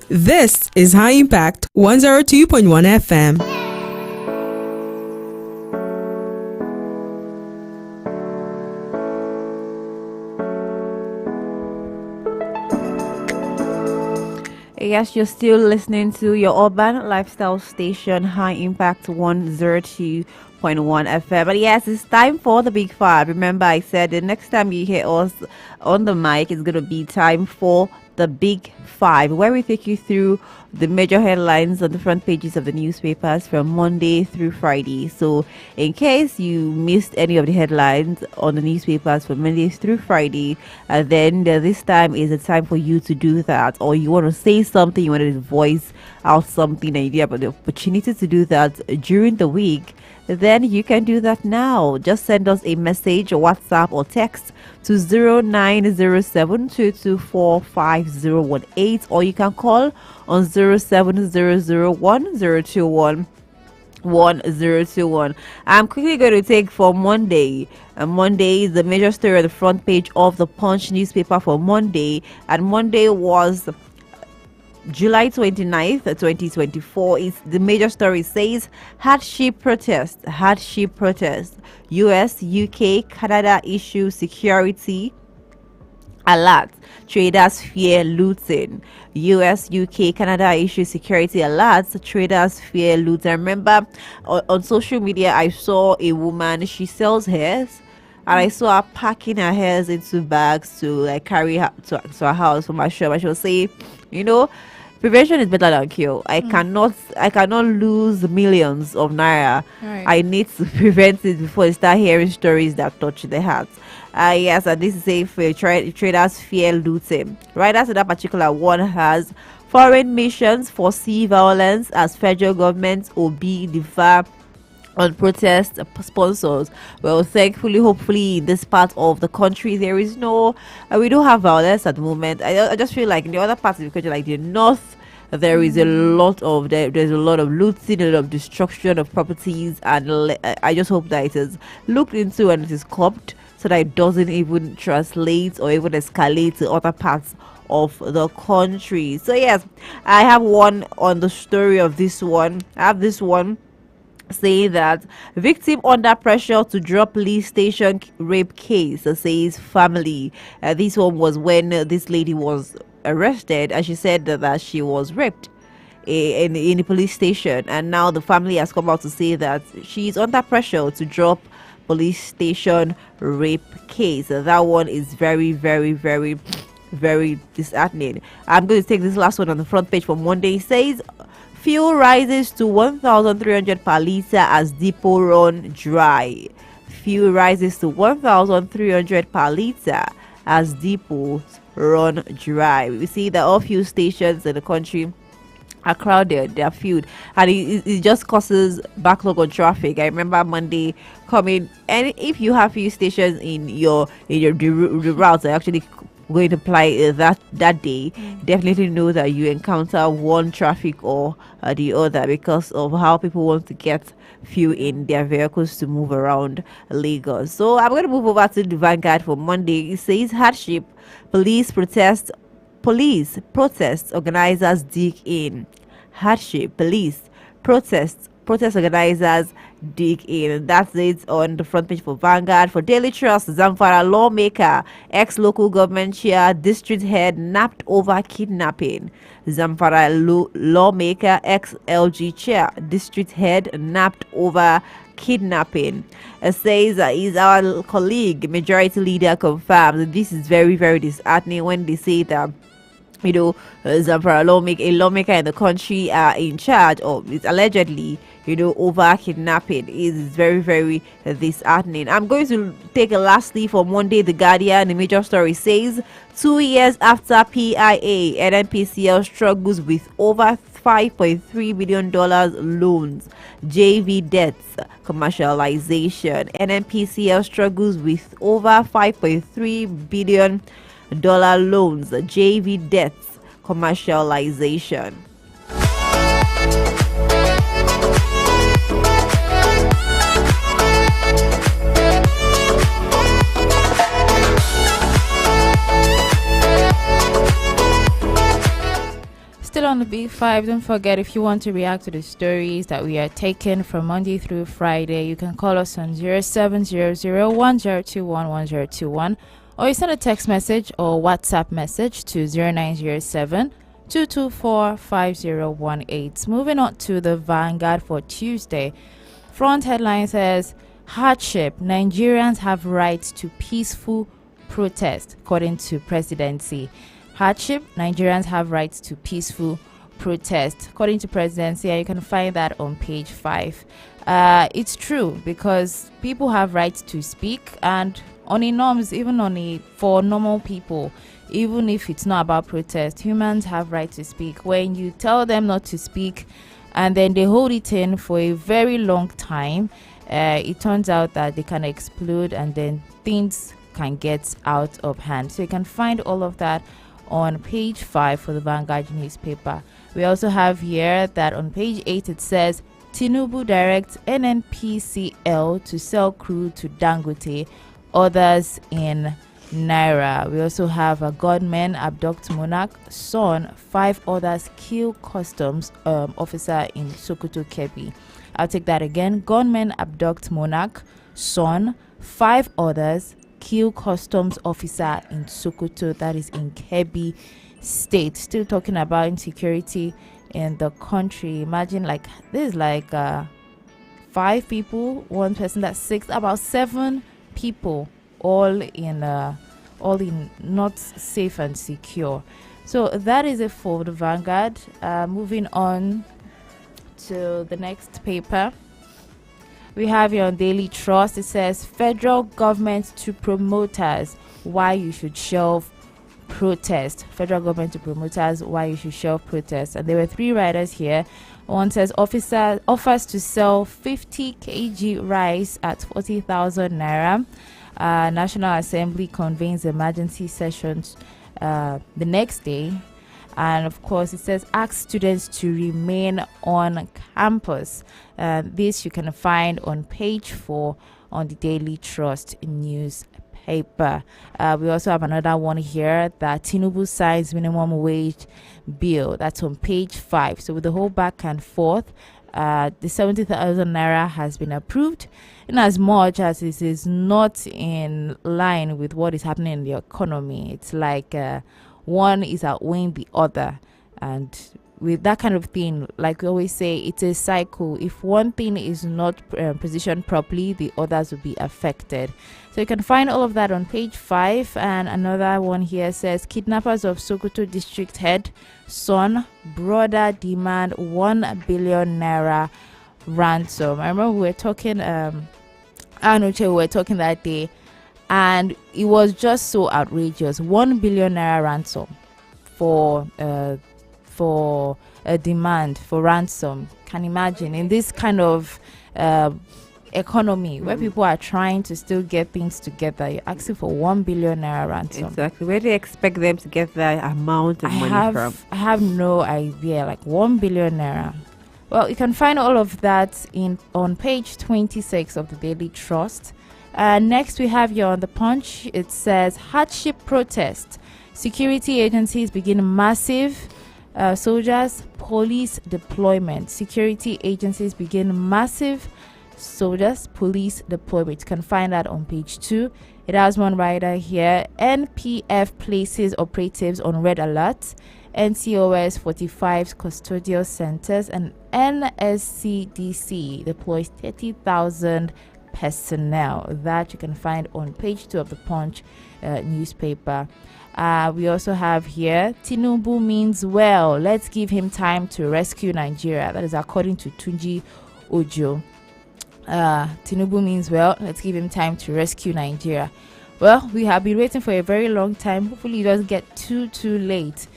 This is High Impact 102.1 FM. Yes, you're still listening to your urban lifestyle station, High Impact 102.1 FM. But yes, it's time for the Big Five. Remember, I said the next time you hear us on the mic, it's going to be time for the Big Five, where we take you through the major headlines on the front pages of the newspapers from Monday through Friday. So, in case you missed any of the headlines on the newspapers from Monday through Friday, then this time is the time for you to do that. Or you want to say something, you want to voice out something, and you have the opportunity to do that during the week, then you can do that now. Just send us a message, or WhatsApp, or text to 0907-224-5018, or you can call on 07001021121. I'm quickly going to take for Monday. Monday is the major story on the front page of the Punch newspaper for Monday, and Monday was July 29th, 2024. Is the major story says hardship protest. US, UK, Canada issue security alert. Traders fear looting. US, UK, Canada issue security alerts. Traders fear looting. I remember on social media, I saw a woman. She sells hairs. And I saw her packing her hairs into bags to like carry her to her house from her shop. And she was saying, prevention is better than cure. I cannot lose millions of naira. Right. I need to prevent it before I start hearing stories that touch the heart. Yes, and this is a traders fear looting. Right after that particular one has foreign missions foresee violence as federal government obey defer on protest sponsors. Well, thankfully, hopefully, in this part of the country, there is no, we don't have violence at the moment. I just feel like in the other parts of the country, like the north, there is there's a lot of looting, a lot of destruction of properties, and I just hope that it is looked into and it is curbed so that it doesn't even translate or even escalate to other parts of the country. So yes, I have one on the story of this one. I have this one saying that victim under pressure to drop police station rape case, says family. This one was when this lady was arrested, and she said that she was raped in the police station, and now the family has come out to say that she's under pressure to drop police station rape case. That one is very, very, very, very disheartening. I'm going to take this last one on the front page for Monday. It says fuel rises to 1,300 per litre as depot run dry. Fuel rises to 1,300 per litre as depots run dry. We see that all fuel stations in the country are crowded, they are filled, and it just causes backlog on traffic. I remember Monday coming, and if you have few stations in your the routes that actually going to apply that day, definitely know that you encounter one traffic or the other because of how people want to get fuel in their vehicles to move around Lagos. So I'm going to move over to the Vanguard for Monday. It says hardship, police protest organizers dig in. Hardship, police protest organizers dig in. That's it on the front page for Vanguard. For Daily Trust, Zamfara lawmaker, ex-local government chair, district head napped over kidnapping. Zamfara lawmaker, ex-LG chair, district head napped over kidnapping. It says is our colleague, majority leader, confirmed. This is very, very disheartening when they say that Zamfara lawmaker in the country are in charge, or it's allegedly over kidnapping. Is very, very disheartening. I'm going to take a lastly for Monday, The Guardian. The major story says 2 years after PIA, NNPCL struggles with over $5.3 billion loans, JV debts, commercialization. NNPCL struggles with over $5.3 billion loans, JV debts, commercialization. Still on the Big Five. Don't forget, if you want to react to the stories that we are taking from Monday through Friday, you can call us on 070010211021, or you send a text message or WhatsApp message to 0907 224 5018. Moving on to the Vanguard for Tuesday. Front headline says, hardship, Nigerians have rights to peaceful protest, according to presidency. Hardship, Nigerians have rights to peaceful protest, according to presidency. And you can find that on page 5. It's true, because people have rights to speak, and on a norms, even for normal people, even if it's not about protest, humans have right to speak. When you tell them not to speak and then they hold it in for a very long time, it turns out that they can explode, and then things can get out of hand. So you can find all of that on page 5 for the Vanguard newspaper. We also have here that on page 8 it says, Tinubu directs NNPCL to sell crude to Dangote, others in Naira. We also have a gunman abduct monarch son, 5 others kill customs officer in Sokoto, Kebbi. I'll take that again. Gunman abduct monarch son, 5 others kill customs officer in Sokoto, that is in Kebbi State. Still talking about insecurity in the country. Imagine, like, this is like 5 people, 1 person, that's 6, about 7 people, all in not safe and secure. So that is it for the Vanguard. Moving on to the next paper, we have here on Daily Trust. It says, federal government to promoters, why you should shelve protest. Federal government to promoters, why you should shelve protest. And there were 3 writers here. One says, officer offers to sell 50 kg rice at 40,000 naira. National Assembly convenes emergency sessions the next day. And of course, it says, ask students to remain on campus. This you can find on page 4 on the Daily Trust newspaper. We also have another one here, that Tinubu signs minimum wage bill. That's on page 5. So with the whole back and forth, the 70,000 naira has been approved, in as much as it is not in line with what is happening in the economy. It's like one is outweighing the other, and with that kind of thing, like we always say, it's a cycle. If one thing is not positioned properly, the others will be affected. So you can find all of that on page 5. And another one here says, kidnappers of Sokoto district head son brother demand 1 billion naira ransom. I remember we were talking we were talking that day, and it was just so outrageous. 1 billion naira ransom for a demand for ransom. Can imagine in this kind of economy where people are trying to still get things together, you're asking for 1 billion naira ransom. Exactly. Where do you expect them to get that amount of money from? I have no idea. Like 1 billion naira. Well, you can find all of that on page 26 of the Daily Trust. Next, we have here on the Punch. It says, hardship protest. Security agencies begin massive soldiers police deployment. Security agencies begin massive soldiers police deployment. You can find that on page 2. It has one writer here. NPF places operatives on red alert. NCOS 45 custodial centers, and NSCDC deploys 30,000 personnel. That you can find on page 2 of the Punch newspaper. We also have here, Tinubu means well, let's give him time to rescue Nigeria. That is according to Tunji Ojo. Tinubu means well, let's give him time to rescue Nigeria. Well, we have been waiting for a very long time. Hopefully it doesn't get too late.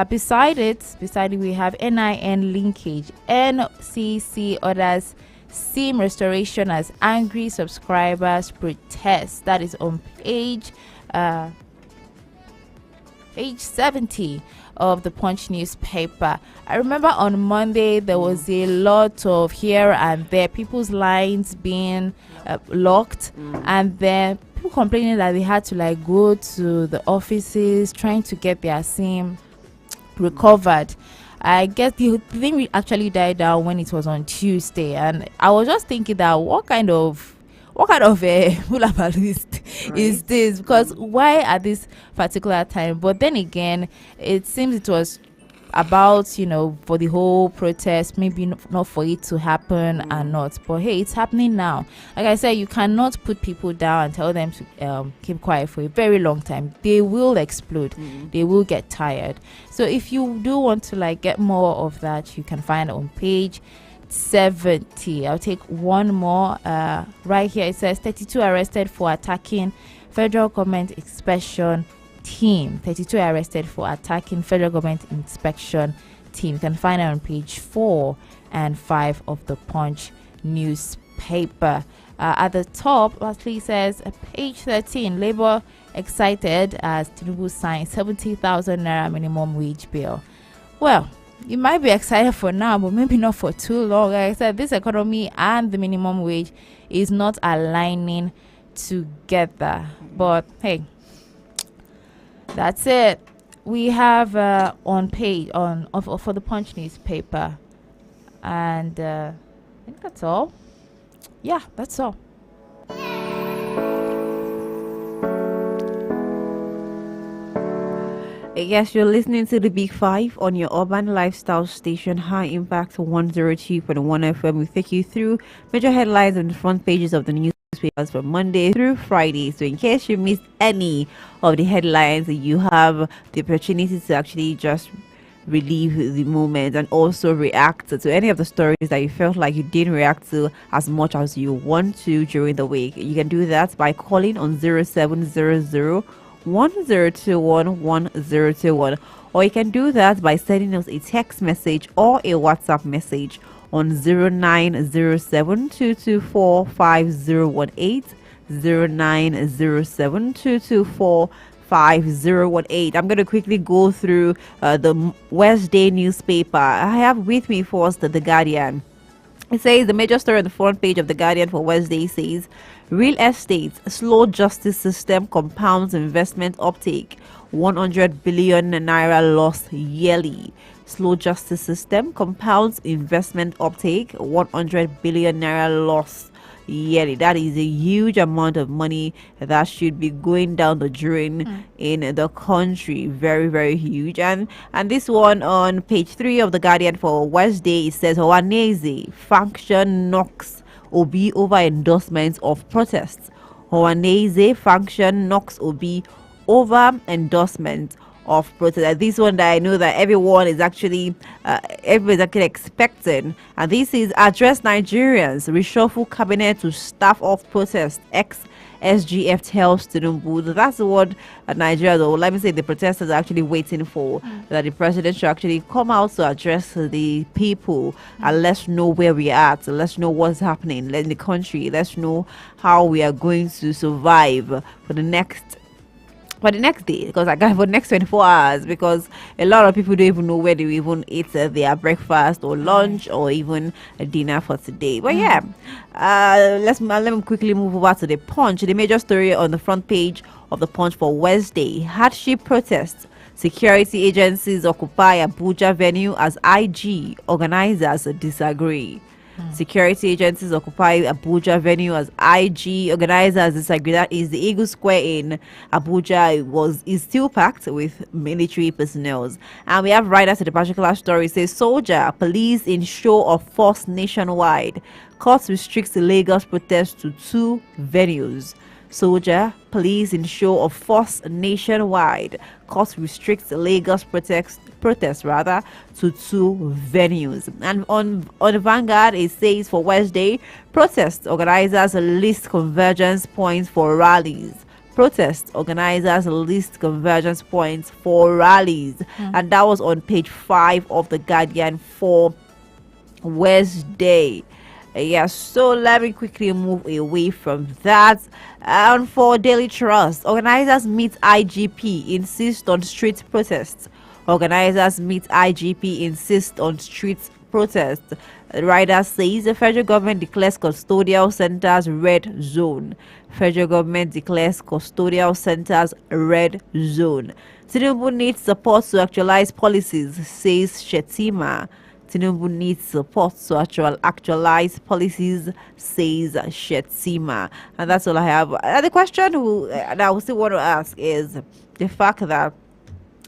Beside it, we have NIN linkage. NCC orders SIM restoration as angry subscribers protest. That is on page 70 of the Punch newspaper. I remember on Monday there was a lot of here and there, people's lines being locked, and then people complaining that they had to like go to the offices trying to get their SIM recovered. I guess the thing actually died down when it was on Tuesday, and I was just thinking that what kind of a hula list is this? Because why at this particular time? But then again, it seems it was about, for the whole protest, maybe not for it to happen and not. But hey, it's happening now. Like I said, you cannot put people down and tell them to keep quiet for a very long time. They will explode. They will get tired. So if you do want to get more of that, you can find it on page 70. I'll take one more right here. It says 32 arrested for attacking federal government inspection team. 32 arrested for attacking federal government inspection team. You can find it on page 4 and 5 of the Punch newspaper. At the top, lastly, says page 13, Labour excited as Tinubu signs 70,000 naira minimum wage bill. Well, you might be excited for now, but maybe not for too long. Like I said, this economy and the minimum wage is not aligning together. But hey, that's it. We have on page for the Punch newspaper, and I think that's all. Yeah, that's all. Yes, you're listening to the Big Five on your urban lifestyle station, High Impact 102.1 FM. We take you through major headlines on the front pages of the newspapers from Monday through Friday. So, in case you missed any of the headlines, you have the opportunity to actually just relieve the moment and also react to any of the stories that you felt like you didn't react to as much as you want to during the week. You can do that by calling on 0700 1021 1021, or you can do that by sending us a text message or a WhatsApp message on 0907 224 5018 0907 224 5018. I'm going to quickly go through the Wednesday newspaper. I have with me first the Guardian. It says the major story on the front page of the Guardian for Wednesday says real estate slow justice system compounds investment uptake, 100 billion naira loss yearly. Slow justice system compounds investment uptake, 100 billion naira loss yearly. That is a huge amount of money that should be going down the drain in the country. Very, very huge. And this one on page 3 of the Guardian for Wednesday, it says Ohanaeze faction knocks Obi over endorsements of protests. Ohanaeze faction knocks Obi over endorsement of protest. This one that I know that everybody's actually expecting, and this is address Nigerians, reshuffle cabinet to staff off protest. SGF tells Tinubu. That's what Nigeria, though, let me say, the protesters are actually waiting for, that the president should actually come out to address the people and let's know where we are at. Let's know what's happening in the country. Let's know how we are going to survive for the next day, because I got for the next 24 hours, because a lot of people don't even know where they even eat their breakfast or lunch or even a dinner for today. But yeah, let me quickly move over to the Punch. The major story on the front page of the Punch for Wednesday: hardship protests. Security agencies occupy Abuja venue as IG organizers disagree. Security agencies occupy Abuja venue as IG organizers disagree. That is the Eagle Square in Abuja is still packed with military personnel. And we have right after the particular story. It says soldier, police in show of force nationwide. Court restricts the Lagos protest to 2 venues. Soldier, police in show of force nationwide. Court restricts the Lagos protest to 2 venues. And on the Vanguard, it says for Wednesday, protest organizers list convergence points for rallies. Protest organizers list convergence points for rallies. And that was on page 5 of the Guardian for Wednesday. Yes, so let me quickly move away from that. And for Daily Trust, organizers meet IGP, insist on street protests. Organizers meet IGP, insist on street protest. The rider says the federal government declares custodial centers red zone. Federal government declares custodial centers red zone. Tinubu needs support to actualize policies, says Shetima. Tinubu needs support to actualize policies, says Shetima. And that's all I have. The question that I still want to ask is the fact that,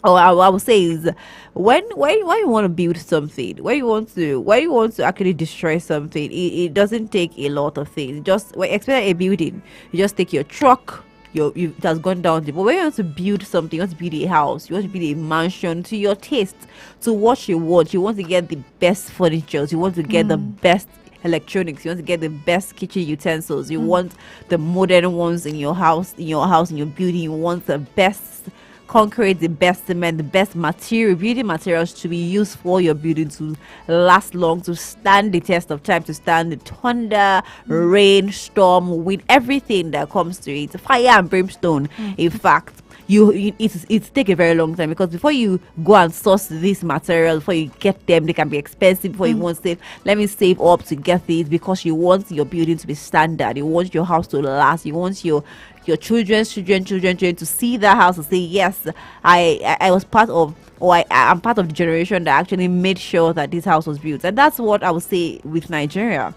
or I would say is, when you want to build something, when you want to actually destroy something, it doesn't take a lot of things. Just especially a building, you just take your truck. It has gone down. But when you want to build something, you want to build a house, you want to build a mansion to your taste, to what you want. You want to get the best furniture, you want to get the best electronics, you want to get the best kitchen utensils, you want the modern ones in your house, in your building. You want the best concrete, the best cement, the best building materials to be used for your building to last long, to stand the test of time, to stand the thunder, rain, storm, wind, everything that comes to it, fire and brimstone. In fact, it's take a very long time, because before you go and source these materials, before you get them, they can be expensive. Before you want to save, let me save up to get these, because you want your building to be standard, you want your house to last, you want your children's children to see that house and say, yes, I was part of, or I'm part of the generation that actually made sure that this house was built. And that's what I would say with Nigeria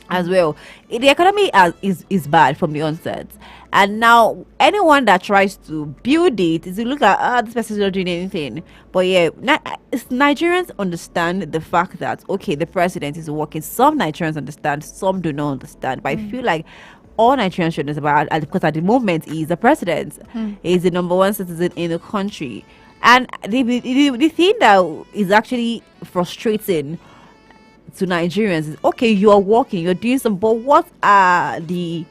as well. The economy is bad from the onset, and now anyone that tries to build it is to look at, this person is not doing anything. But yeah, Nigerians understand the fact that, okay, the president is working. Some Nigerians understand, some do not understand. But I feel like all Nigerians should understand, because at the moment he's the president, he's the number one citizen in the country. And the thing that is actually frustrating to Nigerians is, okay, you are working, you're doing some, but what are the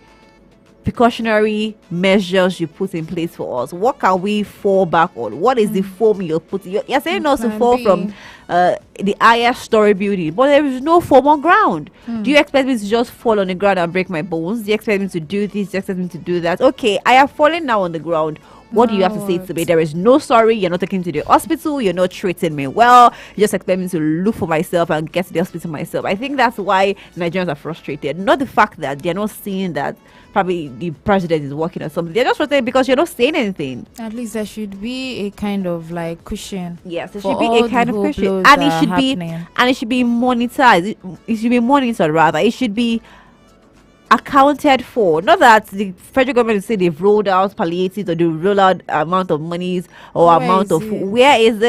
precautionary measures you put in place for us? What can we fall back on? What is the foam you're putting? You're saying us to fall from the highest story building, but there is no foam on ground. Do you expect me to just fall on the ground and break my bones? Do you expect me to do this? Do you expect me to do that? Okay, I have fallen now on the ground. What do you have to say to me? There is no sorry. You're not taking me to the hospital. You're not treating me well. You just expect me to look for myself and get to the hospital myself. I think that's why Nigerians are frustrated. Not the fact that they're not seeing that probably the president is working on something. They're just frustrated because you're not saying anything. At least there should be a kind of like cushion. Yes, there should be a kind of cushion, and it should be monetized. It should be monitored rather. It should be accounted for. Not that the federal government say they've rolled out palliatives, or they roll out amount of monies or amount of food. Where is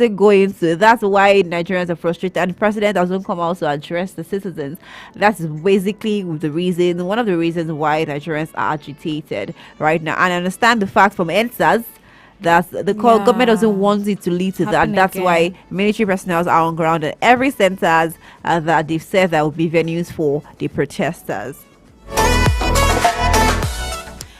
it going to? That's why Nigerians are frustrated, and the president doesn't come out to address the citizens. That's basically one of the reasons why Nigerians are agitated right now. And I understand the fact from NSAS that the government doesn't want it to lead to that. That's why military personnel are on ground at every centers that they've said that will be venues for the protesters.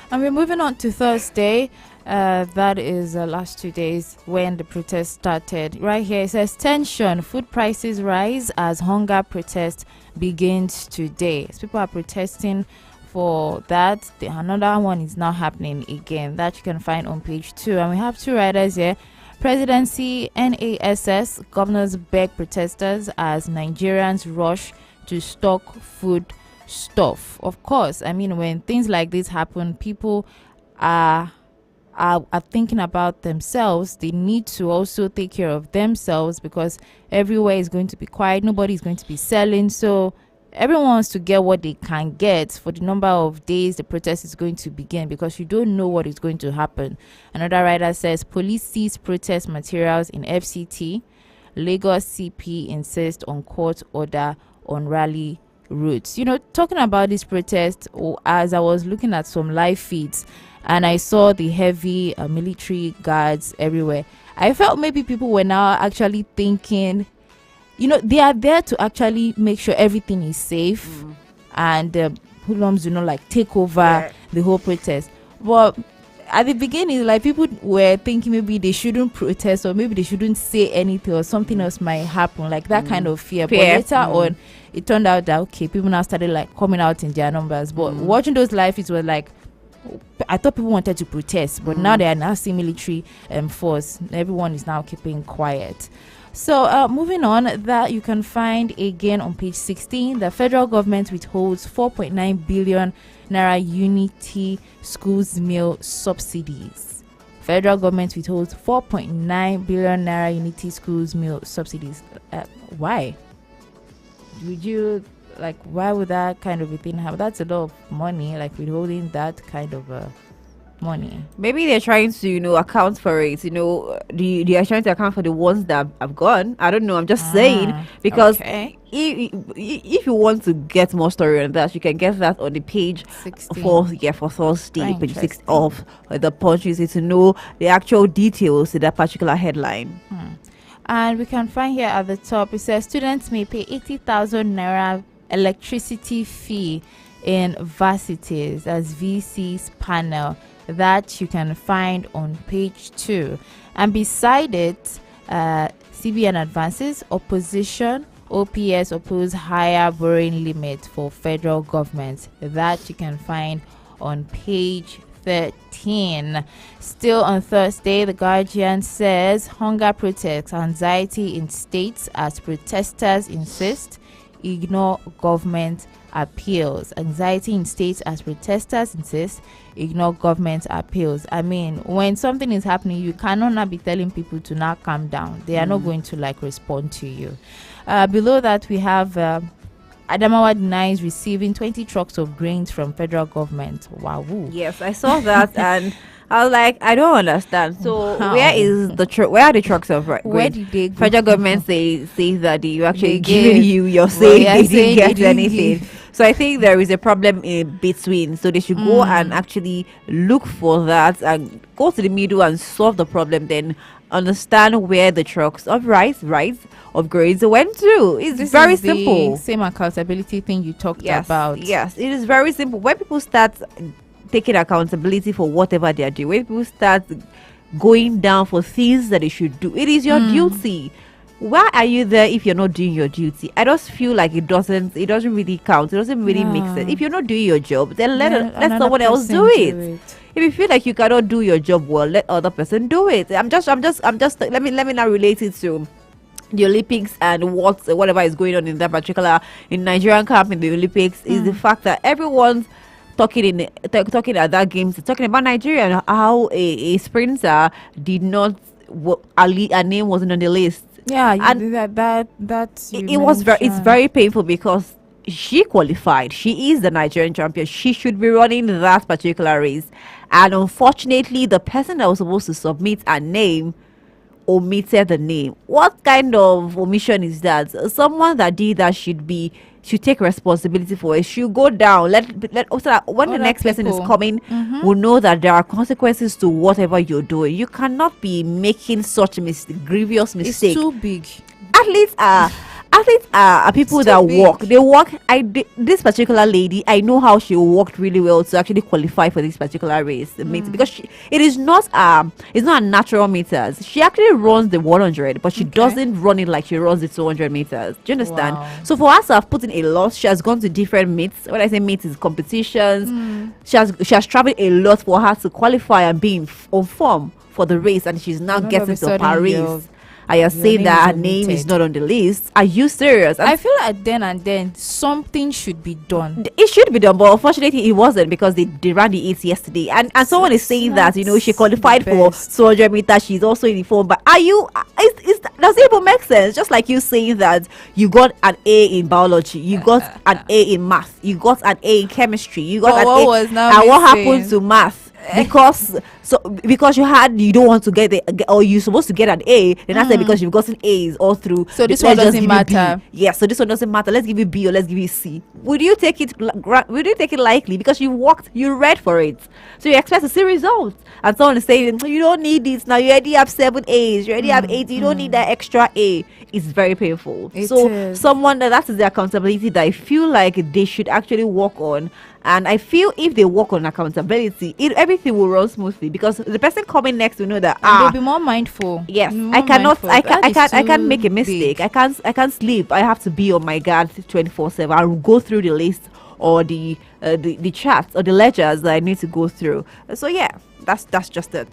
And we're moving on to Thursday. That is the last 2 days when the protest started. Right here it says tension, food prices rise as hunger protest begins today. So people are protesting for that. Another one is now happening again. That you can find on page 2. And we have two riders here. Presidency, NASS, governors beg protesters as Nigerians rush to stock food stuff. Of course, I mean, when things like this happen, people are thinking about themselves. They need to also take care of themselves, because everywhere is going to be quiet, nobody is going to be selling, so everyone wants to get what they can get for the number of days the protest is going to begin, because you don't know what is going to happen. Another writer says police seize protest materials in FCT. Lagos CP insists on court order on rally routes. You know, talking about this protest, as I was looking at some live feeds and I saw the heavy military guards everywhere, I felt maybe people were now actually thinking, you know, they are there to actually make sure everything is safe and hoodlums do not like take over the whole protest. But at the beginning, like, people were thinking maybe they shouldn't protest, or maybe they shouldn't say anything, or something else might happen, like that kind of fear. But later on, it turned out that okay, people now started like coming out in their numbers. But watching those live feeds was like, I thought people wanted to protest, but now they are now seeing military force. Everyone is now keeping quiet. So moving on, that you can find again on page 16. The federal government withholds 4.9 billion naira unity schools meal subsidies. Federal government withholds 4.9 billion naira unity schools meal subsidies. Why? Would you why would that kind of a thing happen? That's a lot of money, like withholding that kind of money. Maybe they're trying to, account for it. They are trying to account for the ones that have gone. I don't know. I'm just saying, because Okay. if you want to get more story on that, you can get that on the page 16. for Thursday, Very page 6 interesting. of the Punch. You need to know the actual details to that particular headline. And we can find here at the top, it says students may pay 80,000 naira electricity fee in varsities as VC's panel. That you can find on page 2. And beside it, CBN advances opposition. OPS oppose higher borrowing limit for federal government. That you can find on page 13. Still on Thursday, the Guardian says hunger protests, anxiety in states as protesters insist, ignore government appeals. Anxiety in states as protesters insist, ignore government appeals. I mean, when something is happening, you cannot now be telling people to now calm down. They are not going to respond to you. Below that, we have Adamawa denies receiving 20 trucks of grains from federal government. Wow. Yes, I saw that, and I was like, I don't understand. So Wow. where is the where are the trucks of Where grain? did they go? Federal government say that you actually They give gave. you your Well, say yeah, they saying didn't they get didn't anything. give. So I think there is a problem in between. So they should go and actually look for that and go to the middle and solve the problem. Then understand where the trucks of rice of grains went to. It's This very is the simple. same accountability thing you talked Yes, about. yes, it is very simple. When people start taking accountability for whatever they are doing, when people start going down for things that they should do, it is your duty. Why are you there if you're not doing your duty? I just feel like it doesn't really count. It doesn't really make sense. Yeah. If you're not doing your job, then let Another someone else person do it. If you feel like you cannot do your job well, let other person do it. I'm just let me now relate it to the Olympics and whatever is going on in that particular in Nigerian camp in the Olympics is the fact that everyone's talking at that game, talking about Nigeria and how a sprinter did not her name wasn't on the list. Yeah, And it's very painful because she qualified. She is the Nigerian champion. She should be running that particular race, and unfortunately the person that was supposed to submit her name omitted the name. What kind of omission is that? Someone that did that should take responsibility for it. Should go down. So that when the Other next person is people. coming, will know that there are consequences to whatever you're doing. You cannot be making such grievous It's mistake. too big. Athletes are people It's that too big. work. They work. This particular lady, I know how she worked really well to actually qualify for this particular race, because it is not it's not a natural meters. She actually runs the 100, but she Okay. doesn't run it like she runs the 200 meters. Do you understand? Wow. So for us to have put in a lot, she has gone to different meets. When I say meets, is competitions. She has traveled a lot for her to qualify and be on form for the race, and she's now All of getting a to sudden Paris. your I are saying name that is her name is omitted. not on the list. Are you serious? I feel like then and then something should be done. It should be done, but unfortunately it wasn't, because they ran the 8 yesterday, and someone is saying that she qualified the for best. 200 meters. She's also in the form, but are you? Does it even make sense? Just like you saying that you got an A in biology, you got an A in math, you got an A in chemistry, you got But an what A, was now and what missing? happened to math? Because you don't want to or you're supposed to get an A, then I said because you've gotten A's all through. So this let's one just doesn't give you B. matter. Yes, so this one doesn't matter. Let's give you B or let's give you C. Would you take it? Would you take it lightly because you read for it, so you expect to see results? And someone is saying you don't need this now. You already have 7 A's. You already have 8. You don't need that extra A. It's very painful. It So is. someone that is the accountability that I feel like they should actually work on. And I feel if they work on accountability, everything will run smoothly, because the person coming next will know that And they'll be more mindful. yes, Be I more cannot mindful. I can't That make a is too mistake. big. I can't sleep. I have to be on my guard 24/7. I'll go through the list or the charts or the ledgers that I need to go through. So yeah, that's just it.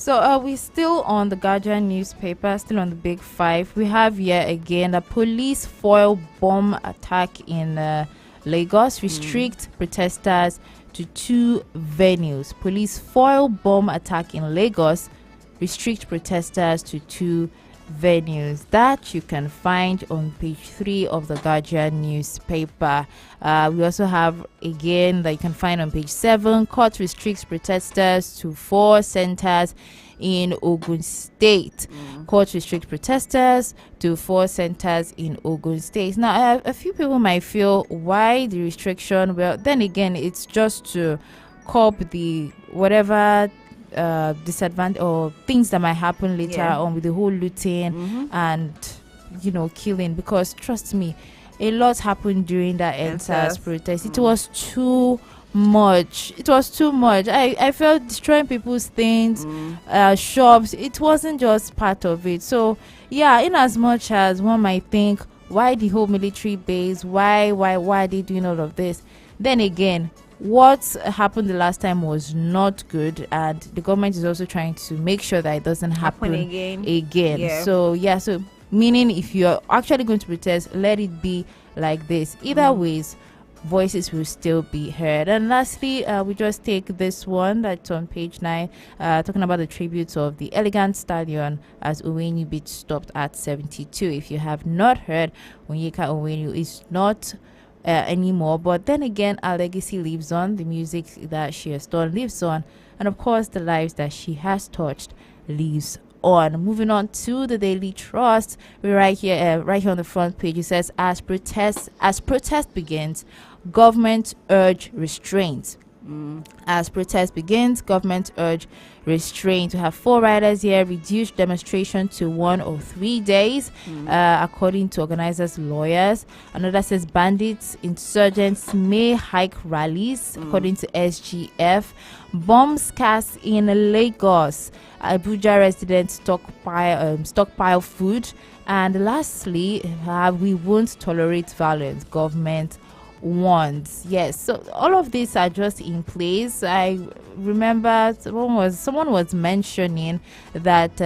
So we still on the Guardian newspaper, still on the Big Five. We have here again a police foil bomb attack in Lagos. Restrict protesters to 2 venues. Police foil bomb attack in Lagos. Restrict protesters to 2 venues. That you can find on page 3 of the Guardian newspaper. We also have again that you can find on page 7. Court restricts protesters to 4 centers in Ogun State. Court restricts protesters to 4 centers in Ogun State. Now, a few people might feel, why the restriction? Well, then again, it's just to curb the whatever disadvantage or things that might happen later on with the whole looting and killing, because trust me, a lot happened during that NSAS protest. It was too much. I felt destroying people's things, shops. It wasn't just part of it. So yeah, in as much as one might think, why the whole military base, why are they doing all of this, then again, what happened the last time was not good, and the government is also trying to make sure that it doesn't happen again. Yeah. So meaning, if you're actually going to protest, let it be like this. Either ways, voices will still be heard. And lastly, we just take this one that's on page 9, talking about the tributes of the Elegant Stallion as Owenu beat stopped at 72. If you have not heard, Onyeka Owenu is not anymore, but then again, our legacy lives on. The music that she has done lives on, and of course the lives that she has touched lives on. Moving on to the Daily Trust, we're right here on the front page. It says, as protest begins, government urge restraint. As protest begins, government urge restraint. To have 4 riders here, reduced demonstration to 1 or 3 days, according to organizers' lawyers. Another says bandits, insurgents may hike rallies, according to SGF. Bombs cast in Lagos. Abuja residents stockpile food. And lastly, we won't tolerate violence. Government warns. Yes, so all of these are just in place. I remember someone was mentioning that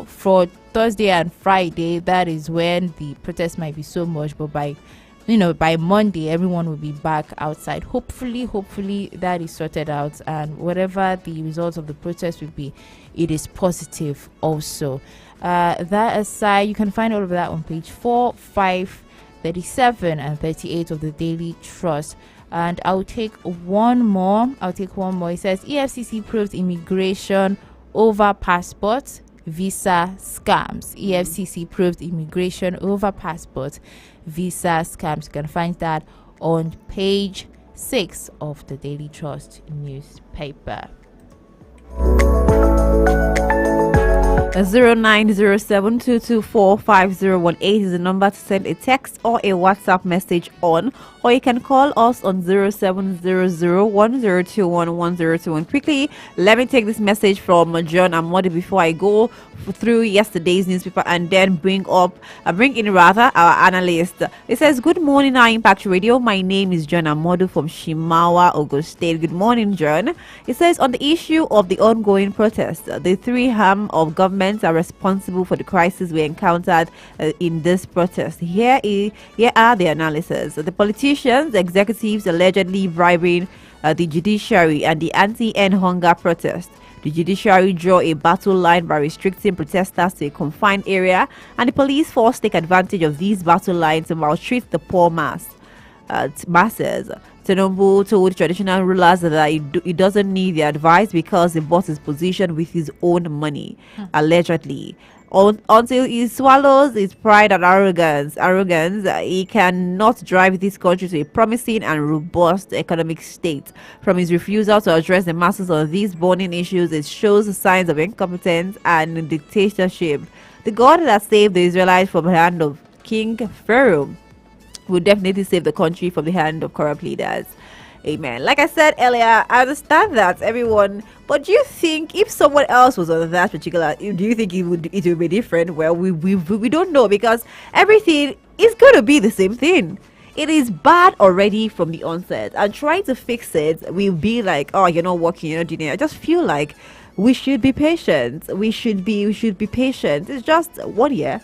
for Thursday and Friday, that is when the protest might be so much, but by Monday everyone will be back outside. Hopefully that is sorted out, and whatever the results of the protest will be, it is positive also. That aside, you can find all of that on page 4, 5, 37 and 38 of the Daily Trust. And I'll take one more. It says EFCC proves immigration over passports, visa scams. EFCC proves immigration over passports, visa scams. You can find that on page 6 of the Daily Trust newspaper. 0907224501 is the number to send a text or a WhatsApp message on, or you can call us on 070010211021. Quickly, let me take this message from John Amodi before I go through yesterday's newspaper and then bring in our analyst. It says, good morning, our Impact Radio. My name is John Amodu from Shimawa, Ogun State. Good morning, John. It says, on the issue of the ongoing protest, the 3 arms of government are responsible for the crisis we encountered in this protest. Here are the analysis. The politicians, executives allegedly bribing the judiciary and the anti-end hunger protest. The judiciary draw a battle line by restricting protesters to a confined area, and the police force take advantage of these battle lines to maltreat the poor masses. Tinubu told traditional rulers that he doesn't need their advice because he bought his position with his own money, allegedly. Until he swallows his pride and arrogance, he cannot drive this country to a promising and robust economic state. From his refusal to address the masses on these burning issues, it shows signs of incompetence and dictatorship. The God that saved the Israelites from the hand of King Pharaoh will definitely save the country from the hand of corrupt leaders. Amen. Like I said earlier, I understand that, everyone, but do you think if someone else was on that particular, do you think it would be different? Well, we don't know, because everything is going to be the same thing. It is bad already from the onset, and trying to fix it will be like, oh, you're not working, you're not doing it. I just feel like we should be patient. We should be patient. It's just 1 year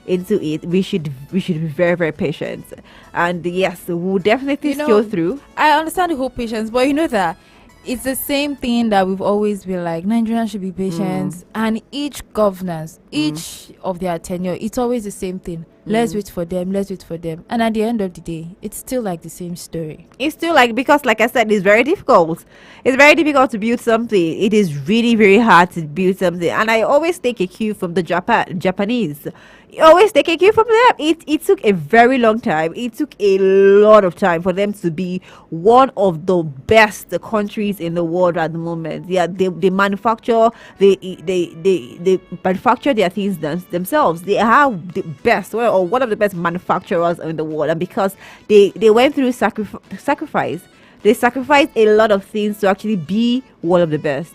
into it. We should be very, very patient. And yes, we'll definitely go through. I understand the whole patience, but you know that it's the same thing that we've always been like, Nigerians should be patient. And each governance, each of their tenure, it's always the same thing. Let's wait for them. And at the end of the day, it's still like the same story. It's still like, because like I said, it's very difficult. It's very difficult to build something. It is really, very hard to build something. And I always take a cue from the Japanese. You always take a cue from them. It took a very long time. It took a lot of time for them to be one of the best countries in the world at the moment. Yeah, they manufacture they manufacture their things themselves. They have the best, or one of the best manufacturers in the world. And because they went through sacrifice, they sacrificed a lot of things to actually be one of the best.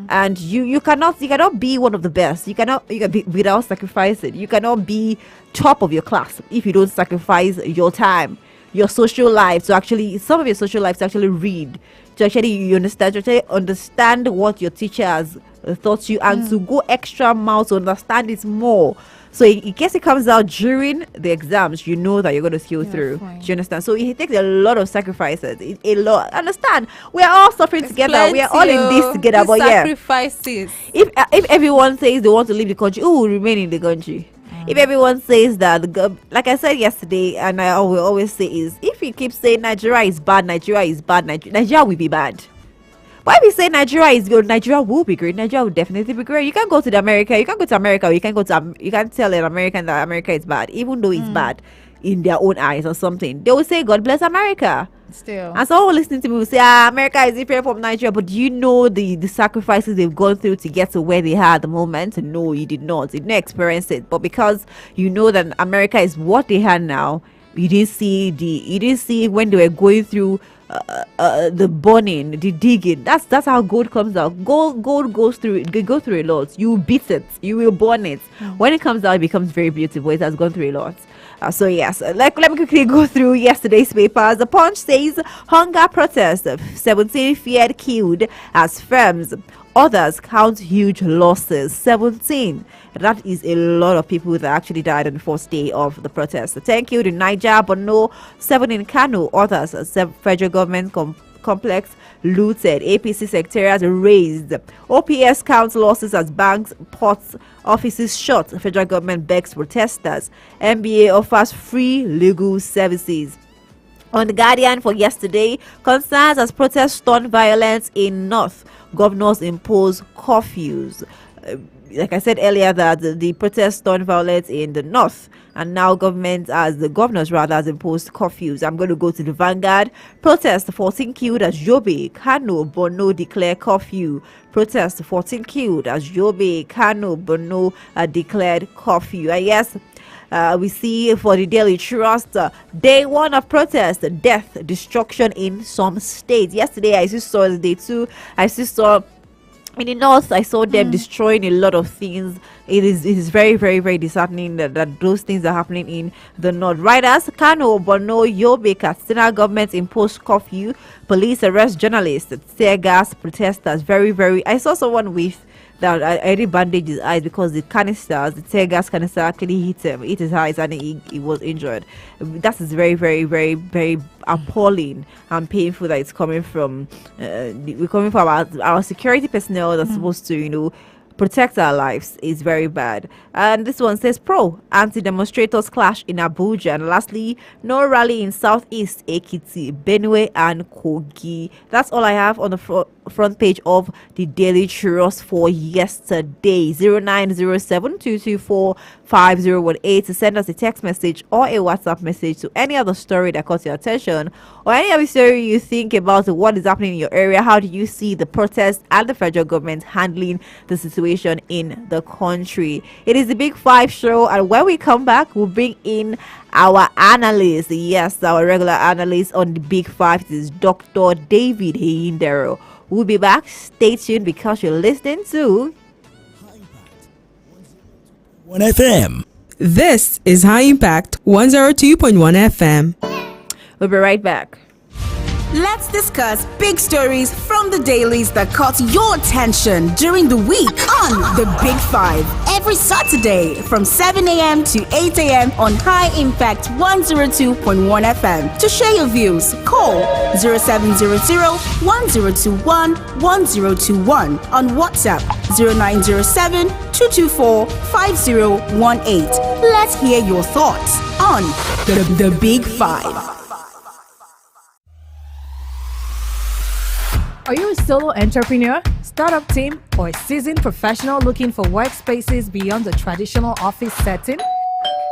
And you cannot be one of the best. You can be without sacrificing. You cannot be top of your class if you don't sacrifice your time, your social life, to actually some of your social life to actually read, to actually understand what your teacher has taught you, and to go extra mile to understand it more. So in case it comes out during the exams, you know that you're going to scale through. Fine. Do you understand? So it takes a lot of sacrifices. A lot. Understand? We are all suffering together. We are all in this together. But sacrifices. If everyone says they want to leave the country, who will remain in the country? If everyone says that, like I said yesterday, and I will always say is, if you keep saying Nigeria is bad, Nigeria will be bad. But if you say Nigeria is good, Nigeria will be great. Nigeria will definitely be great. You can't go to America. You can't go to America. Or you can't tell an American that America is bad, even though it's bad in their own eyes or something. They will say, God bless America. Still. And someone listening to me will say, America is different from Nigeria. But do you know the sacrifices they've gone through to get to where they are at the moment? No, you did not. You didn't experience it. But because you know that America is what they had now, you didn't see when they were going through the burning, the digging. That's how gold comes out. Gold goes through it. Go through a lot. You beat it. You will burn it. When it comes out, it becomes very beautiful. It has gone through a lot. So yes, let me quickly go through yesterday's papers. The Punch says hunger protest, 17 feared killed as firms. Others count huge losses. 17. That is a lot of people that actually died on the first day of the protest. 10 killed in Niger, Borno, 7 in Kano. Others, federal government complex looted. APC secretariat raised. OPS counts losses as banks, ports, offices shut. Federal government begs protesters. NBA offers free legal services. On the Guardian for yesterday, concerns as protests stunned violence in North. Governors impose curfews. Like I said earlier, that the protests stunned violence in the North, and now the governors rather has imposed curfews. I'm going to go to the Vanguard. Protest 14 killed as Yobe, Kano, Borno declare curfew. Protest 14 killed as Yobe, Kano, Borno declared curfew. And yes, we see for the Daily Trust, day one of protest, death, destruction in some states. Yesterday, I just saw the day two. I just saw in the North, I saw them destroying a lot of things. It is very, very, very disheartening that those things are happening in the North. Riders, Kano, Borno, Yobe, Katsina government impose curfew. Police arrest journalists, tear gas protesters. Very, very. I saw someone with that I already bandaged his eyes because the tear gas canister actually hit his eyes, and he was injured. That is very, very, very, very appalling and painful that it's coming from our security personnel that's supposed to protect our lives. Is very bad. And this one says anti-demonstrators clash in Abuja. And lastly, no rally in Southeast Ekiti, Benue and Kogi. That's all I have on the front page of the Daily Trust for yesterday. 0907-224-5018 to send us a text message or a WhatsApp message to any other story that caught your attention, or any other story you think about what is happening in your area. How do you see the protest and the federal government handling the situation in the country? It is the Big Five show, and when we come back, we'll bring in our analyst. Yes, our regular analyst on the Big Five. This is Dr. David Hindero. We'll be back. Stay tuned because you're listening to 1 FM. This is High Impact 102.1 FM. We'll be right back. Let's discuss big stories from the dailies that caught your attention during the week on The Big Five. Every Saturday from 7 a.m. to 8 a.m. on High Impact 102.1 FM. To share your views, call 0700-1021-1021 on WhatsApp 0907-224-5018. Let's hear your thoughts on The Big Five. Are you a solo entrepreneur, startup team, or a seasoned professional looking for workspaces beyond the traditional office setting?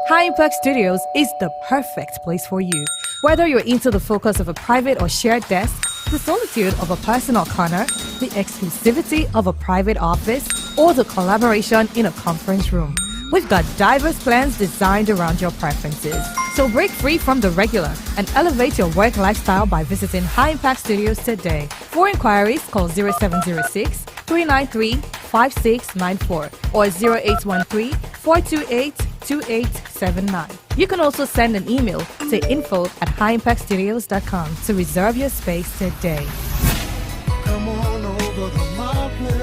High Impact Studios is the perfect place for you. Whether you're into the focus of a private or shared desk, the solitude of a personal corner, the exclusivity of a private office, or the collaboration in a conference room, we've got diverse plans designed around your preferences. So break free from the regular and elevate your work lifestyle by visiting High Impact Studios today. For inquiries, call 0706-393-5694 or 0813-428-2879. You can also send an email to info@highimpactstudios.com to reserve your space today. Come on over to my place.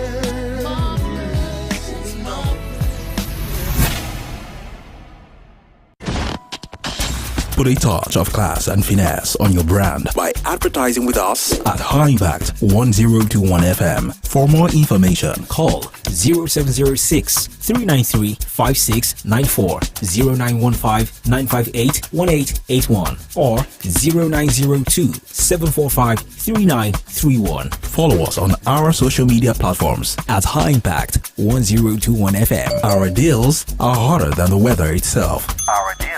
Put a touch of class and finesse on your brand by advertising with us at High Impact 1021 FM. For more information, call 0706 393 5694, 0915 958 1881, or 0902 745 3931. follow us on our social media platforms at High Impact 1021 FM. Our deals are hotter than the weather itself. Our deals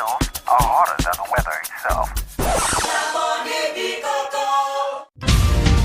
are hotter than the weather itself.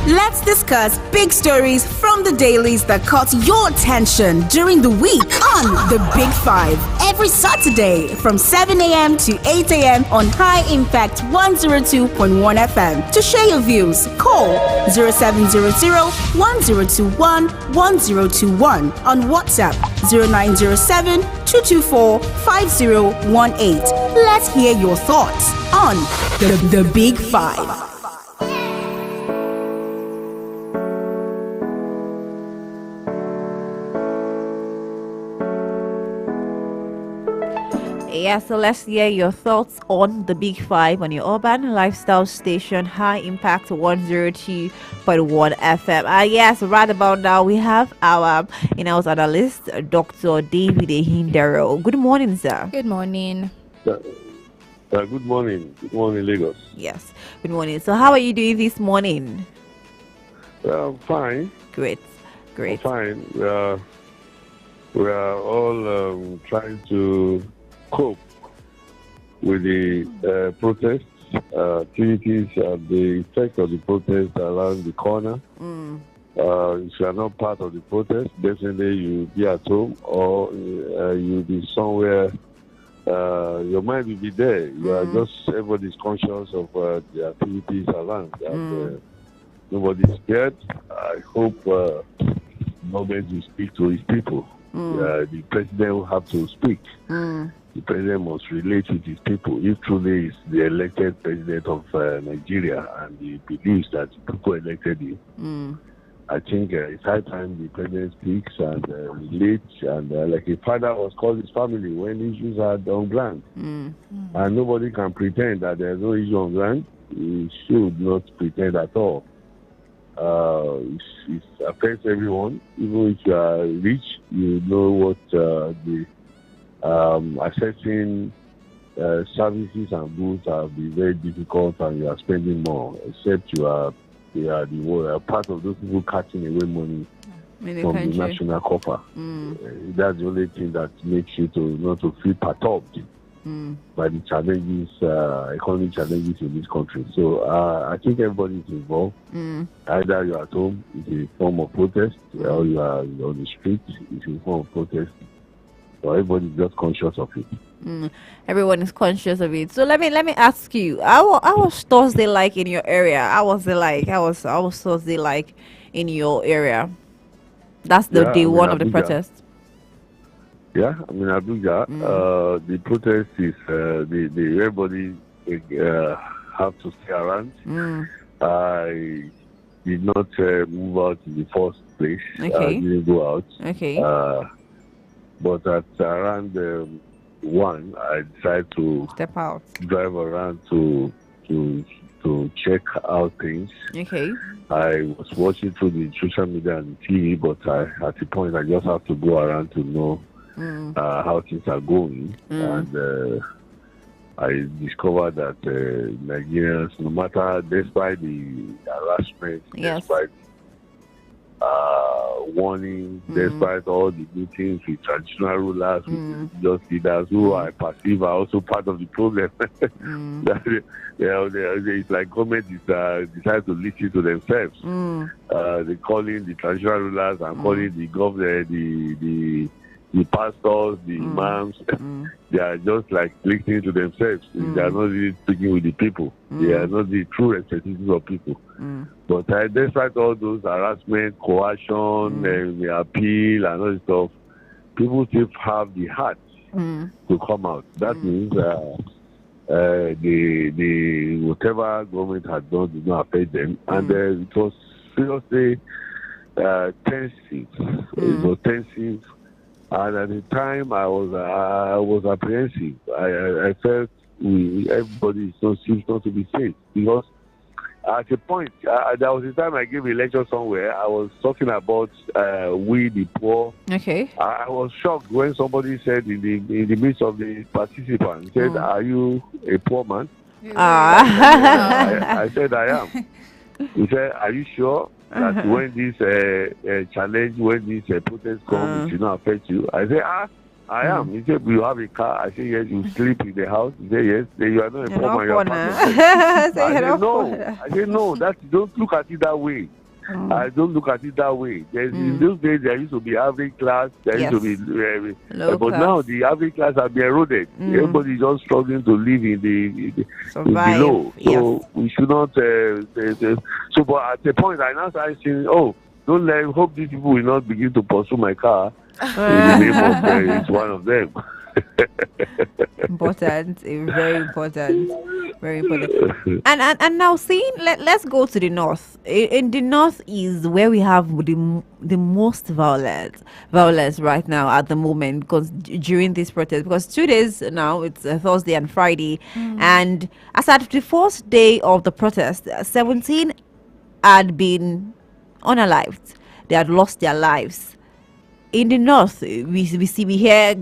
Let's discuss big stories from the dailies that caught your attention during the week on The Big Five. Every Saturday from 7 a.m. to 8 a.m. on High Impact 102.1 FM. To share your views, call 0700-1021-1021 on WhatsApp 0907-224-5018. Let's hear your thoughts on The Big Five. Yeah, so let's hear your thoughts on the Big Five on your urban lifestyle station, High Impact 102.1 FM. Yes, right about now we have our in-house analyst, Dr. David Ehindero. Good morning, sir. Good morning. Good morning. Good morning, Lagos. Yes, good morning. So how are you doing this morning? Fine. Great. Fine. We are all trying to cope with the protests, activities, and the effect of the protest around the corner. If you are not part of the protest, definitely you'll be at home or you'll be somewhere. Your mind will be there. You are just, everybody's conscious of the activities around. And, nobody's scared. I hope government will speak to his people. The president will have to speak. The president must relate with his people. If truly is the elected president of Nigeria and he believes that people elected him, I think it's high time the president speaks and relates. And like a father was called his family when issues are on ground. And nobody can pretend that there's no issue on ground. He should not pretend at all. It affects everyone. Even if you are rich, you know what the accessing services and goods have been very difficult, and you are spending more. Except you are part of those people catching away money from the national coffer. That's the only thing that makes you not to feel perturbed by the challenges, economic challenges in this country. So I think everybody is involved. Either you are at home, it's a form of protest, or you are on the street, it's a form of protest. So everybody is just conscious of it. Everyone is conscious of it. So let me ask you, how was Thursday like in your area? How was Thursday like in your area? That's the day one of the protest. Yeah, I mean Abuja. The protest is everybody have to stay around. I did not move out in the first place. Okay. I didn't go out. Okay. But at around 1, I decided to Step out. drive around to check out things. Okay. I was watching through the social media and the TV, but at the point I just have to go around to know how things are going. And I discovered that Nigerians, no matter, despite the harassment, Yes. despite warning, despite all the meetings with traditional rulers, with just leaders who I perceive are also part of the problem. That, it's like government is decide to listen to themselves. They calling the traditional rulers and calling the governor, the pastors, the imams. They are just like listening to themselves. They are not really speaking with the people. They are not the true representatives of people. But despite all those harassment, coercion, the appeal and all this stuff, people still have the heart to come out. That means the whatever government had done did not affect them, and it was seriously tensive. It was tensive. And at the time, I was apprehensive. I felt everybody seems not to be safe, because at a point, there was a time I gave a lecture somewhere. I was talking about we the poor. Okay. I was shocked when somebody said in the midst of the participants, said, "Are you a poor man?" I said, "I am." He said, "Are you sure that when this challenge, when this protest comes, it will not affect you?" I said, I am. He said, "You have a car?" I said, "Yes." "You sleep in the house?" He said, "Yes." "Then you are not a poor man, you are part of it." I said, "No." I said, "No, don't look at it that way." I don't look at it that way. In those days, there used to be average class. There used to be, but now the average class have been eroded. Everybody is just struggling to live in the below. So we should not. So, but at the point, I now started saying, "Oh, don't let. Hope these people will not begin to pursue my car in the name of it's one of them." Important, very important, very important. And now, seeing, let's go to the north. In the north is where we have the most violence right now at the moment, because during this protest, because 2 days now, it's Thursday and Friday, and as at the first day of the protest, 17 had been unalived. They had lost their lives. In the north, we hear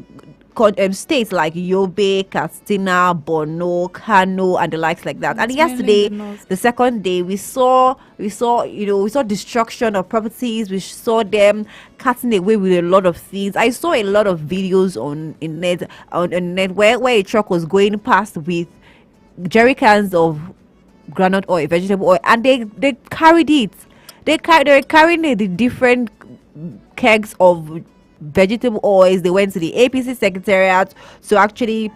states like Yobe, Katsina, Borno, Kano, and the likes like that. And yesterday, the second day, we saw destruction of properties. We saw them cutting away with a lot of things. I saw a lot of videos on net where a truck was going past with jerry cans of groundnut oil, vegetable oil, and they carried it. They were carrying the different kegs of vegetable oils. They went to the APC secretariat to actually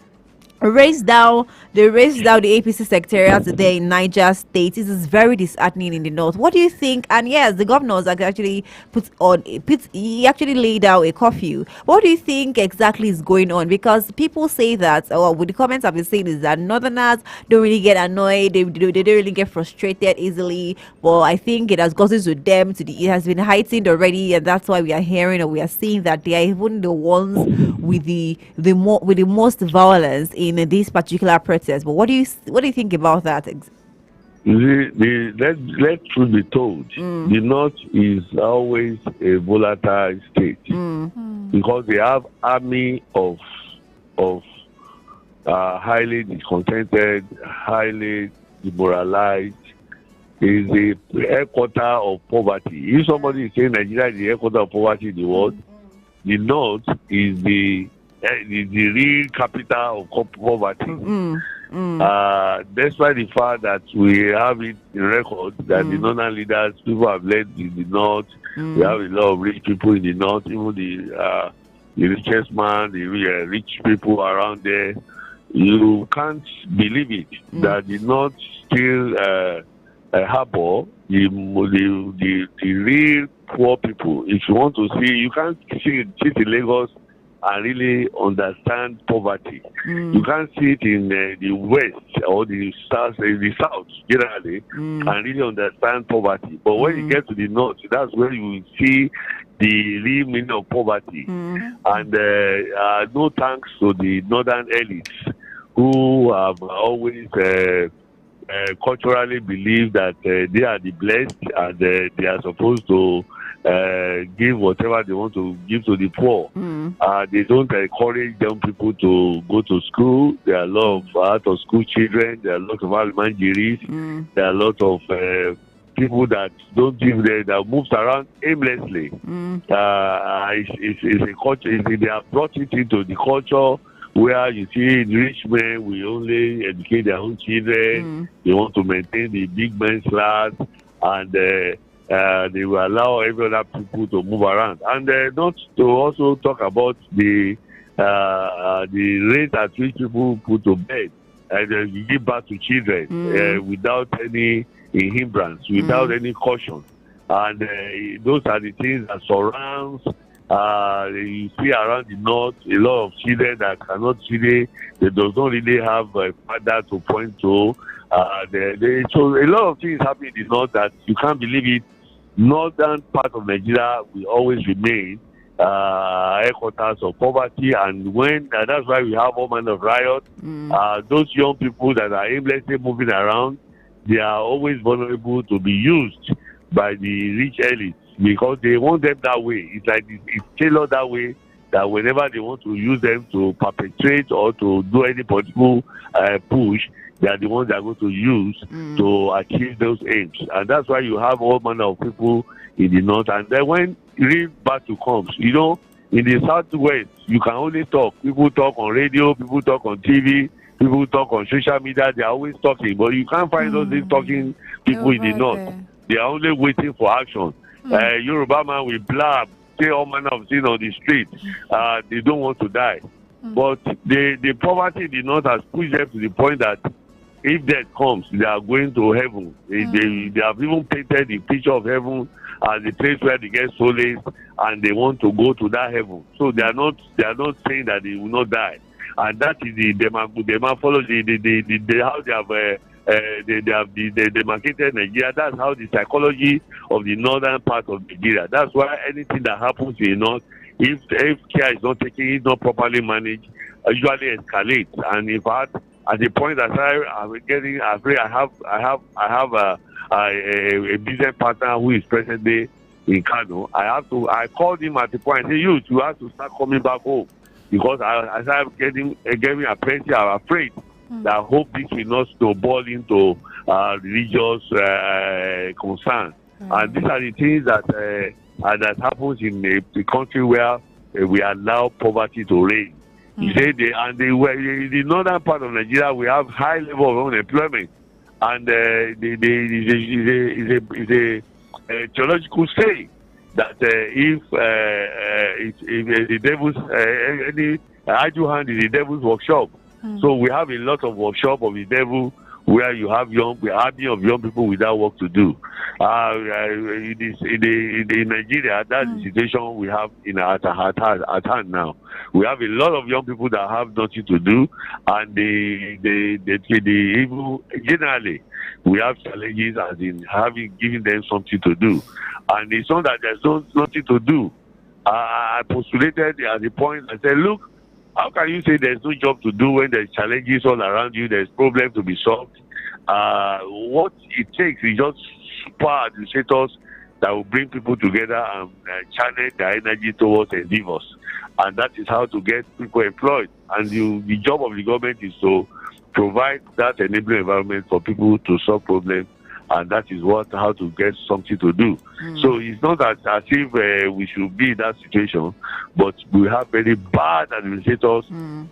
raise down the APC secretariat there in Niger State. This is very disheartening in the north. What do you think? And yes, the governors actually he actually laid out a curfew. What do you think exactly is going on? Because people say that, or with the comments I've been saying, is that northerners don't really get annoyed, they don't really get frustrated easily. But I think it has gotten to them, it has been heightened already, and that's why we are hearing, or we are seeing that they are even the ones with the most violence in this particular protest. But what do you think about that? Let truth be told, the north is always a volatile state because they have army of highly discontented, highly demoralized. Is the headquarter of poverty. If somebody is saying Nigeria is the headquarter of poverty in the world, the north is the real capital of poverty. Despite the fact that we have it in record that the northern leaders, people have led in the north, we have a lot of rich people in the north, even the richest man, the rich people around there. You can't believe it that the north still harbor the real poor people. If you want to see, you can't sit in Lagos and really understand poverty. You can't see it in the West or the South, generally, and really understand poverty. But when you get to the North, that's where you will see the real meaning of poverty. And no thanks to the Northern elites who have always culturally believe that they are the blessed and they are supposed to give whatever they want to give to the poor. They don't encourage young people to go to school. There are a lot of out-of-school children. There are a lot of almanjiris. There are a lot of people that don't give that moves around aimlessly. It's a culture. They have brought it into the culture where you see rich men will only educate their own children. They want to maintain the big man's class, and they will allow every other people to move around. And not to also talk about the rate at which people put to bed and give birth to children without any hindrance, without any caution. And those are the things that surrounds. You see around the North a lot of children that cannot really, they don't really have a father to point to. So a lot of things happen in the North that you can't believe it. Northern part of Nigeria will always remain headquarters of poverty, and when that's why we have all manner of riots. Those young people that are aimlessly moving around, they are always vulnerable to be used by the rich elites, because they want them that way. It's like it's tailored that way, that whenever they want to use them to perpetrate or to do any political push, they are the ones that are going to use to achieve those aims. And that's why you have all manner of people in the North. And then when real battle comes, in the Southwest, you can only talk. People talk on radio, people talk on TV, people talk on social media. They are always talking, but you can't find those talking people in the North. They are only waiting for action. Yoruba man will blab, say all manner of things on the street. They don't want to die. But the poverty in the North has pushed them to the point that if death comes, they are going to heaven. They have even painted the picture of heaven as the place where they get solace, and they want to go to that heaven. So they are not saying that they will not die. And that is the demorphology, how they have they demarcated Nigeria. That's how the psychology of the northern part of Nigeria. That's why anything that happens in the North, if care is not taken, is not properly managed, usually escalates. And in fact, at the point that I'm getting afraid, I have a business partner who is presently in Kano. I called him at the point and said, you have to start coming back home, because as I'm getting apprentice, I'm afraid that I hope this will not snowball into religious concern. And these are the things that happens in a country where we allow poverty to reign. You say in the northern part of Nigeria, we have high level of unemployment, and is a theological saying that if the devil's any idle hand is the devil's workshop. So we have a lot of workshop of the devil where you have army of young people without work to do. In Nigeria, that's the situation we have at hand now. We have a lot of young people that have nothing to do, and generally we have challenges as in giving them something to do. And it's not that there's nothing to do. I postulated at the point, I said, look, how can you say there's no job to do when there's challenges all around you, there's problems to be solved? What it takes is just super administrators that will bring people together and channel their energy towards endeavors. And that is how to get people employed. And the job of the government is to provide that enabling environment for people to solve problems. And that is how to get something to do. So it's not as if we should be in that situation, but we have very bad administrators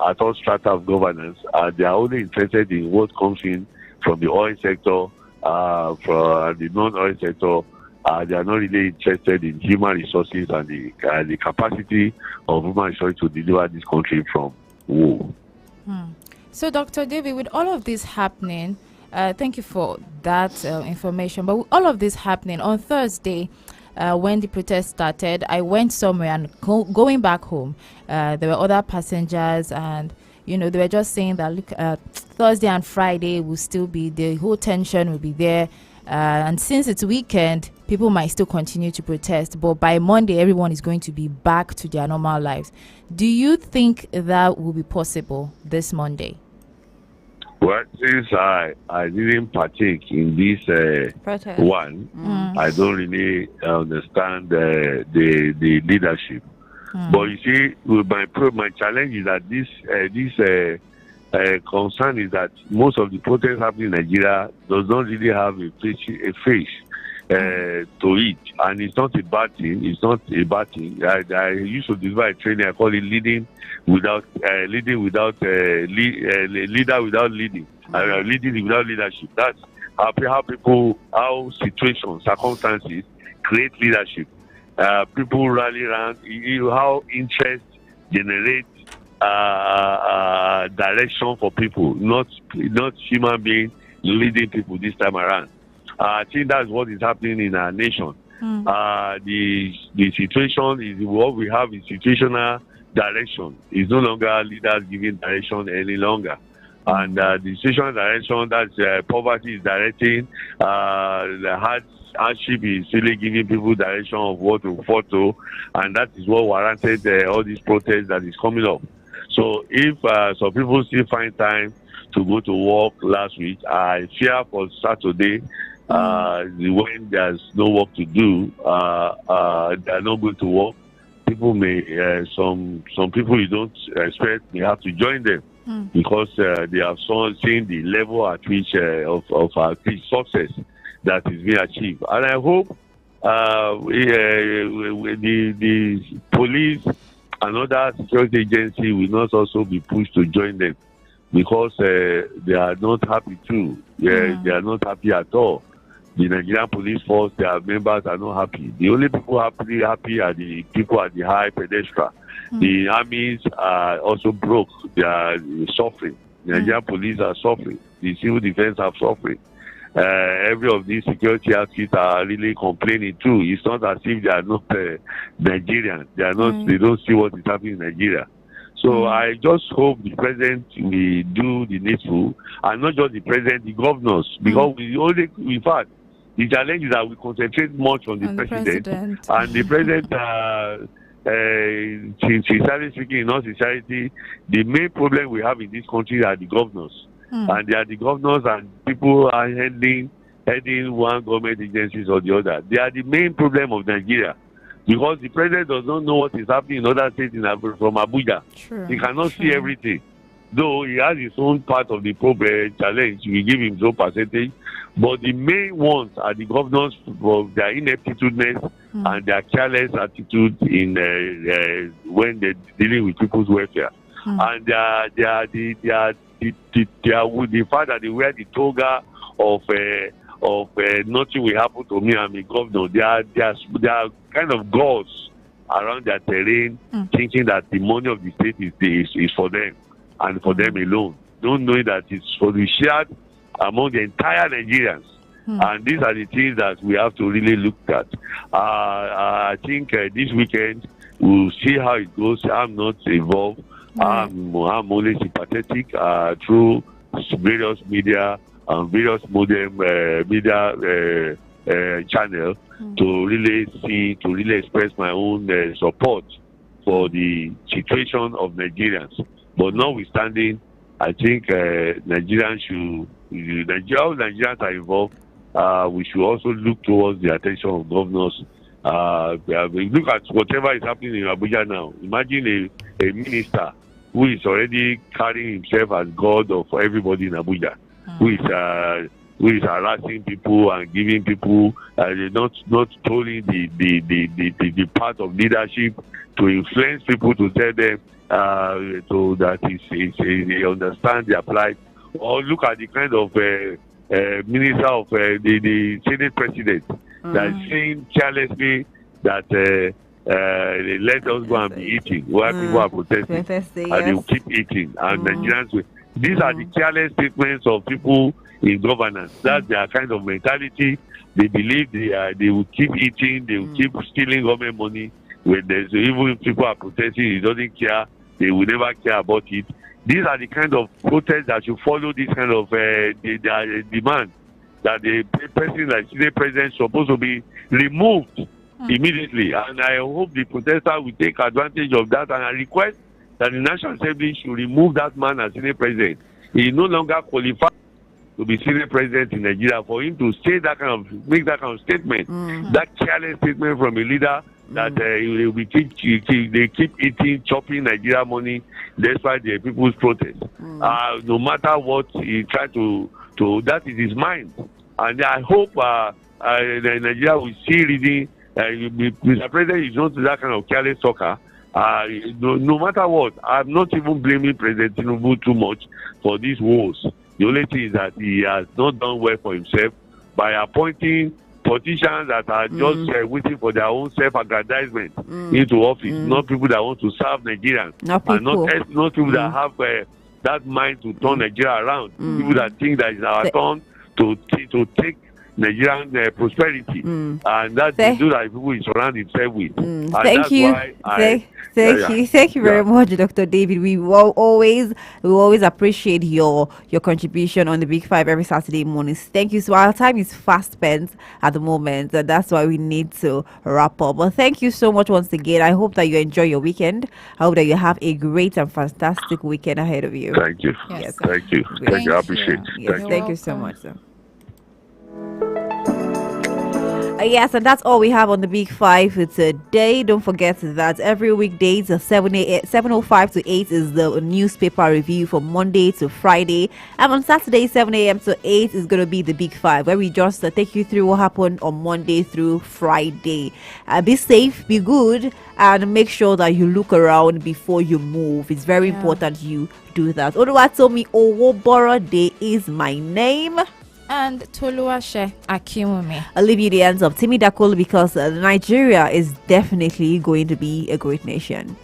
at all strata of governance. They are only interested in what comes in from the oil sector, from the non-oil sector. They are not really interested in human resources and the capacity of human resources to deliver this country from war. So, Dr. David, with all of this happening, thank you for that information. But with all of this happening, on Thursday, when the protest started, I went somewhere and going back home, there were other passengers and they were just saying that look, Thursday and Friday will still be, the whole tension will be there. And since it's weekend, people might still continue to protest, but by Monday, everyone is going to be back to their normal lives. Do you think that will be possible this Monday? Well, since I didn't partake in this one, I don't really understand the leadership. But you see, with my challenge is that this concern is that most of the protests happening in Nigeria does not really have a face to it, and it's not a bad thing. It's not a bad thing. I used to divide training. I call it leader without leading, leading without leadership. That's how situations, circumstances create leadership. People rally around. How interest generates direction for people, not human beings leading people this time around. I think that's what is happening in our nation. The situation is what we have is situational direction. It's no longer leaders giving direction any longer. And the situational direction that poverty is directing, the hardship is really giving people direction of what to follow, and that is what warranted all these protests that is coming up. So if some people still find time to go to work last week, I fear for Saturday, when there's no work to do, they are not going to work. People may, some people you don't expect, may have to join them because they have seen the level at which of success that is being achieved. And I hope the police and other security agency will not also be pushed to join them because they are not happy too. They are not happy at all. The Nigerian police force, their members are not happy. The only people happy are the people at the high pedestal. The armies are also broke. They are suffering. The Nigerian police are suffering. The civil defense are suffering. Every of these security outfits are really complaining too. It's not as if they are not Nigerians. They are not. They don't see what is happening in Nigeria. So I just hope the president will do the needful, and not just the president, the governors, because in fact, the challenge is that we concentrate much on the president, and the president. Sincerely speaking, in all sincerity, the main problem we have in this country are the governors. And they are the governors and people are heading one government agencies or the other. They are the main problem of Nigeria because the president does not know what is happening in other states from Abuja. He cannot see everything. Though he has his own part of the problem challenge, we give him some percentage. But the main ones are the governors for their ineptitudeness and their careless attitude in when they're dealing with people's welfare. And they are the fact that they wear the toga of nothing will happen to me. I'm a governor. They are kind of gods around their terrain, thinking that the money of the state is for them and for them alone. Don't know that it's for the shared among the entire Nigerians. And these are the things that we have to really look at. I think this weekend we'll see how it goes. I'm not involved. I'm only sympathetic through various media and various modern media channel to really express my own support for the situation of Nigerians. But notwithstanding, I think Nigerians are involved. We should also look towards the attention of governors. Look at whatever is happening in Abuja now. Imagine a minister who is already carrying himself as God of everybody in Abuja, who is harassing people and giving people not totally the part of leadership to influence people to tell them so that they understand their plight. Or look at the kind of minister of the Senate president that is saying carelessly that let us go and be eating while people are protesting and they will keep eating and Nigerians will. These are the careless statements of people in governance. That's their kind of mentality. They believe they will keep eating, they will keep stealing government money. When there's even if people are protesting, he doesn't care. They will never care about it. These are the kind of protests that should follow this kind of demand that the person like Senate President is supposed to be removed immediately. And I hope the protester will take advantage of that, and I request that the National Assembly should remove that man as Senate President. He is no longer qualified to be Senate President in Nigeria. For him to say that kind of, make that kind of statement, that careless statement from a leader that they keep eating, chopping Nigeria money despite the people's protest. No matter what he tried to that is his mind. And I hope Nigeria will see reading. Mr. President is not that kind of careless talker. No matter what, I'm not even blaming President Tinubu too much for these woes. The only thing is that he has not done well for himself by appointing politicians that are just waiting for their own self-aggrandizement into office, not people that want to serve Nigerians, and not people that have that mind to turn Nigeria around. People that think that it's our turn to take Nigerian prosperity, and that's the do that people will surround himself with. Thank you. Thank you very much, Dr. David. We will always appreciate your contribution on the Big Five every Saturday mornings. Thank you. So our time is fast spent at the moment, and that's why we need to wrap up. But thank you so much once again. I hope that you enjoy your weekend. I hope that you have a great and fantastic weekend ahead of you. Thank you. Yes. Thank you. Thank you. I appreciate it. Yes, thank you so much, sir. Yes, and that's all we have on the Big Five for today. Don't forget that every weekdays 7:05 to 8 is the newspaper review from Monday to Friday, and on Saturday 7 a.m. to 8 is going to be the Big Five, where we just take you through what happened on Monday through Friday. Be safe, be good, and make sure that you look around before you move. It's very important you do that. Oluwatomi Owoborode is my name. And Toluwase Akimumi. I'll leave you the hands of Timmy Dakolo, because Nigeria is definitely going to be a great nation.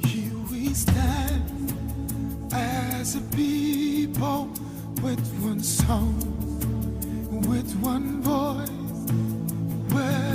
Here we stand as a people with one song, with one voice. Where